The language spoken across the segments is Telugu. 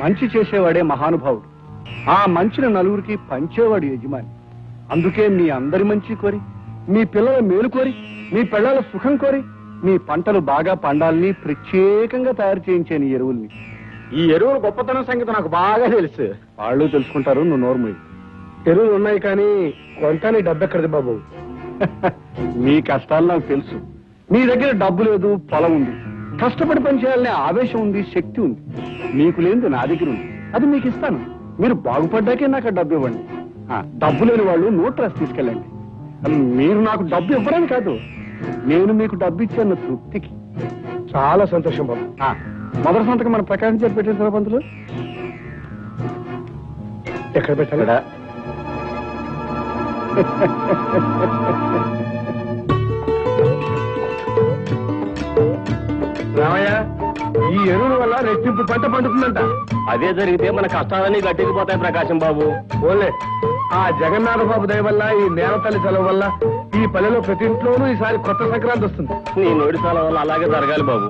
మంచి చేసేవాడే మహానుభావుడు. ఆ మంచిని నలుగురికి పంచేవాడు యజమాని. అందుకే మీ అందరి మంచి కోరి, మీ పిల్లల మేలు కోరి, మీ పిల్లల సుఖం కోరి, మీ పంటలు బాగా పండాలని ప్రత్యేకంగా తయారు చేయించాను ఈ ఎరువుల్ని. ఈ ఎరువుల గొప్పతనం సంగతి నాకు బాగా తెలుసు. వాళ్ళు తెలుసుకుంటారు, నువ్వు నోర్ము. ఎరువులు ఉన్నాయి కానీ కొంటానికి డబ్బు ఎక్కడిది బాబు? మీ కష్టాలు నాకు తెలుసు. మీ దగ్గర డబ్బు లేదు, పొలం ఉంది, కష్టపడి పనిచేయాలనే ఆవేశం ఉంది, శక్తి ఉంది. మీకు లేనిది నా దగ్గర ఉంది, అది మీకు ఇస్తాను. మీరు బాగుపడ్డాకే నాకు డబ్బు ఇవ్వండి. డబ్బు లేని వాళ్ళు నోట్ రాసి తీసుకెళ్ళండి. మీరు నాకు డబ్బు ఇవ్వరని కాదు, నేను మీకు డబ్బు ఇచ్చాను తృప్తికి. చాలా సంతోషం బాబు. మొదటి సంతకం మన ప్రకాశం చేతి పెట్టిన సరపంతులు ఎక్కడ పెట్టాలా? రామయ్య, ఈ ఎరువుల వల్ల రెట్టింపు పంట పండుతుందంట. అదే జరిగితే మన కష్టాలన్నీ గట్టెక్కిపోతాయి ప్రకాశం బాబు. ఓన్లే ఆ జగన్నాథ బాబు దయ వల్ల, ఈ నేల తల్లి సెలవు వల్ల ఈ పల్లెలో ప్రతి ఇంట్లోనూ ఈసారి కొత్త సంక్రాంతి వస్తుంది. నీ నోటి సాల వల్ల అలాగే జరగాలి బాబు.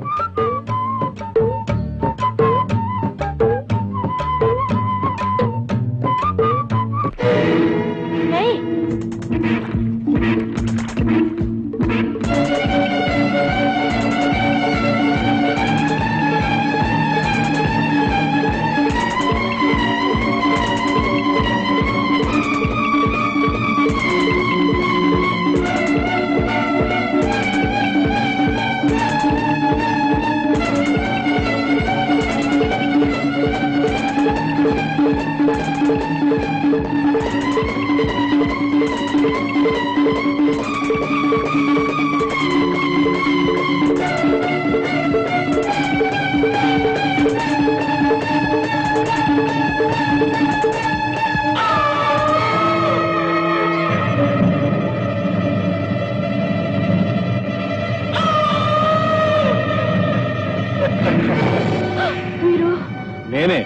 నేనే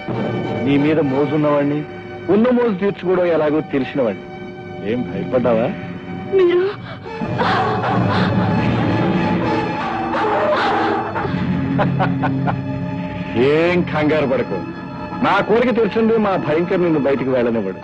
నీ మీద మోజున్నవాడిని, ఉన్న మోజు తీర్చుకోవడం ఎలాగో తెలిసినవాడిని. ఏం భయపడ్డావా? ఏం కంగారు పడకు, నా కోరిక తెలిసింది మా భయంకర్ నిన్ను బయటికి వెళ్ళనివ్వడు.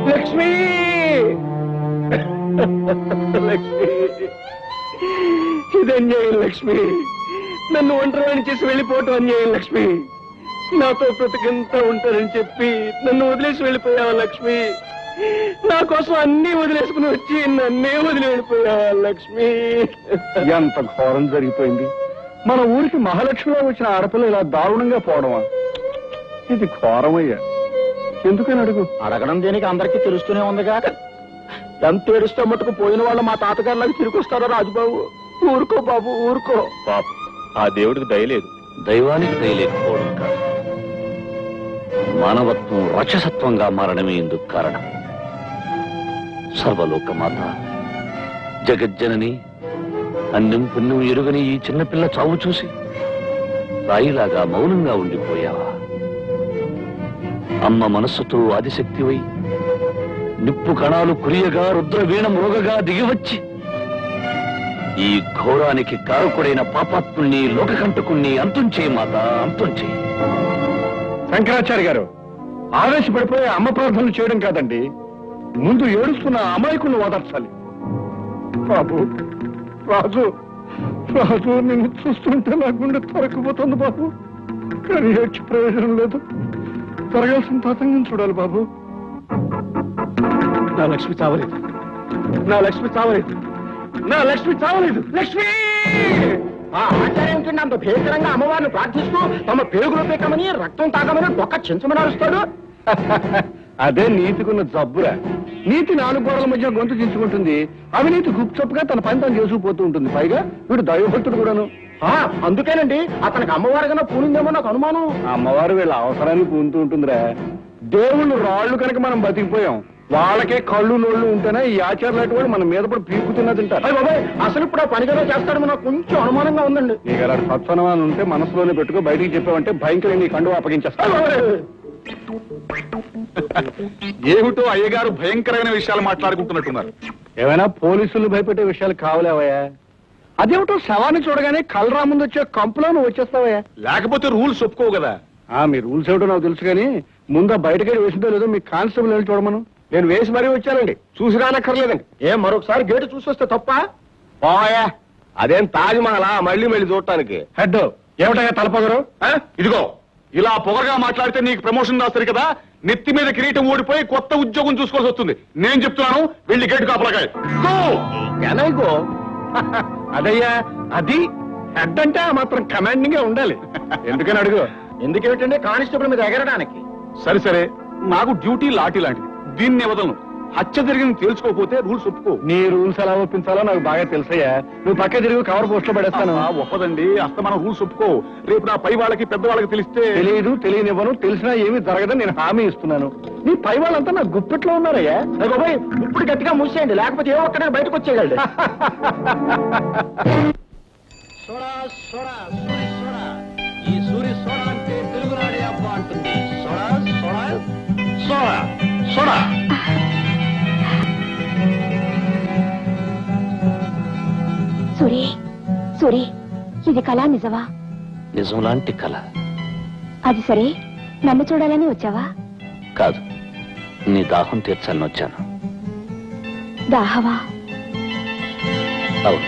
లక్ష్మి, లక్ష్మి, ఇది అన్యాయం లక్ష్మి. నన్ను ఒంటరిని చేసి వెళ్ళిపోవటం అన్యాయం లక్ష్మి. నాతో బ్రతికంతా ఉంటారని చెప్పి నన్ను వదిలేసి వెళ్ళిపోయావా లక్ష్మి? నా కోసం అన్ని వదిలేసుకుని వచ్చి నన్నే వదిలి వెళ్ళిపోయావా లక్ష్మి? ఎంత ఘోరం జరిగిపోయింది. మన ఊరికి మహాలక్ష్మిలో వచ్చిన ఆడపిల్ల ఇలా దారుణంగా పోవడమా? ఇది ఘోరమయ్యా. ఎందుకని అడుగు. అడగడం దేనికి అందరికీ తెలుస్తూనే ఉందిగా. ఎంత ఏడుస్తే మటుకు పోయిన వాళ్ళు మా తాతగారులాగా తిరిగి వస్తారో రాజుబాబు. ఊరుకో బాబు, ఊరుకో. పాప, ఆ దేవుడికి దయలేదు. దైవానికి దయలేకపోవడం కాదు, మానవత్వం రాక్షసత్వంగా మారడమే ఇందుకు కారణం. సర్వలోకమాత, జగజ్జనని, అన్నం పుణ్యం ఎరుగని ఈ చిన్నపిల్ల చావు చూసి రాయిలాగా మౌనంగా ఉండిపోయావా? అమ్మ మనస్సుతో ఆదిశక్తివై నిప్పు కణాలు కురియగా రుద్రవీణ మృగగా దిగివచ్చి ఈ ఘోరానికి కారకుడైన పాపాత్ముల్ని, లోకకంటకుణ్ణి అంతం చేయి మాత, అంతం చేయి. శంకరాచార్య గారు, ఆవేశపడిపోయే అమ్మ ప్రార్థనలు చేయడం కాదండి, ముందు ఏడుస్తున్న అమాయకులను ఓదార్చాలి. బాబు, రాజు, రాజు, నిన్ను చూస్తుంటే నా గుండె తరక్కుపోతుంది బాబు. కానీ ఏడ్చి ప్రయోజనం లేదు. జరగాల్సిన తతంగం చూడాలి బాబు. నా లక్ష్మి చావలేదు, నా లక్ష్మి చావలేదు, నా లక్ష్మి చావలేదు. లక్ష్మి! ఆ ఆచార్యం కింద అంత భీకరంగా అమ్మవారిని ప్రార్థిస్తూ తమ పేగులు పెక్కమని, రక్తం తాగమని ఒక్క చించమని అరుస్తాడు. అదే నీతికున్న జబ్బురా. నీతి 4 గోడల మధ్య గొంతు చించుకుంటుంది, అవినీతి గుప్చప్పుగా తన పని తను చేసుకుపోతూ ఉంటుంది. పైగా వీడు దైవభక్తుడు కూడాను. అందుకేనండి అతనికి అమ్మవారు కన్నా పూనిందేమో నాకు అనుమానం. ఆ అమ్మవారు వీళ్ళ అవసరానికి పూనుతూ ఉంటుందిరా. దేవుళ్ళు రాళ్ళు కనుక మనం బతికిపోయాం, వాళ్ళకే కళ్ళు నోళ్ళు ఉంటేనే ఈ ఆచారాలు వాళ్ళు మన మీద పడి పీకుతున్నా తింటారు. అయ్య బాబాయ్, అసలు ఇప్పుడు ఆ పని కదా చేస్తాడని నాకు కొంచెం అనుమానంగా ఉందండి. నీకు అలాంటి సత్సనమానం ఉంటే మనసులోనే పెట్టుకో, బయటికి చెప్పావంటే భయంకరంగా నీ కండు అప్పగించేస్తాను. ఏమిటో అయ్యగారు భయంకరమైన విషయాలు మాట్లాడుకుంటున్నట్టున్నారు. ఏమైనా పోలీసులు భయపెట్టే విషయాలు కావలేవయ్యా? అదేమిటో శవాన్ని చూడగానే కలరా ముందు వచ్చే కంపులో నువ్వు వచ్చేస్తావయ్యా. లేకపోతే రూల్స్ ఒప్పుకోవు కదా. మీ రూల్స్ ఏమిటో నాకు తెలుసు కానీ ముందు బయటకెళ్ళి వేసిందో లేదో మీ కానిస్టేబుల్ వెళ్ళి చూడమను. నేను వేసి మరీ వచ్చానండి, చూసి రానక్కర్లేదండి. ఏం మరొకసారి గేటు చూసి వస్తే తప్ప? పోయా, అదేం తాజ్ మహలా మళ్ళీ మళ్ళీ చూడటానికి. హెడ్ ఏమిటయ్యా తలపగరు? ఇదిగో ఇలా పొగరగా మాట్లాడితే నీకు ప్రమోషన్ రాస్తారు కదా, నెత్తి మీద కిరీటం ఓడిపోయి కొత్త ఉద్యోగం చూసుకోవాల్సి వస్తుంది. నేను చెప్తున్నాను, వెళ్ళి గేటు కాపలాకాయ. గో అదయ్యా, అది హెడ్ అంటే ఆ మాత్రం కమాండింగ్ గా ఉండాలి. ఎందుకని అడుగు. ఎందుకేమిటండి కానిస్టేబుల్ మీద ఎగరడానికి? సరే సరే, నాకు డ్యూటీ లాఠీ లాంటిది, దీన్ని వదలను. హత్య జరిగింది తెలుసుకోకపోతే రూల్స్ ఒప్పుకో. నీ రూల్స్ ఎలా ఒప్పించాలో నాకు బాగా తెలుసయ్యా. నువ్వు పక్క తిరిగి కవర్ పోస్ట్ లో పడేస్తాను. ఒప్పదండి, అస్తమానం రూల్స్ ఒప్పుకో. రేపు నా పై వాళ్ళకి పెద్ద వాళ్ళకి తెలిస్తే. తెలియదు, తెలియనివ్వను, తెలిసినా ఏమీ జరగదని నేను హామీ ఇస్తున్నాను. నీ పై వాళ్ళంతా నా గుప్పెట్లో ఉన్నారయ్యా. బాబాయ్, ఇప్పుడు గట్టిగా మూసేయండి, లేకపోతే ఏమో ఒక్కడే బయటకు వచ్చేయగలడు. ఈ సూర్య సోడా అంటే తెలుగునాడే అబ్బా అంటుంది. Soda soda soda soda. Suri Suri, ఇది కళ నిజవా? నిజం లాంటి కళ అది సరే, నన్ను చూడాలని వచ్చావా? కాదు, నీ దాహం తీర్చాలని వచ్చాను. దాహవా? అవును.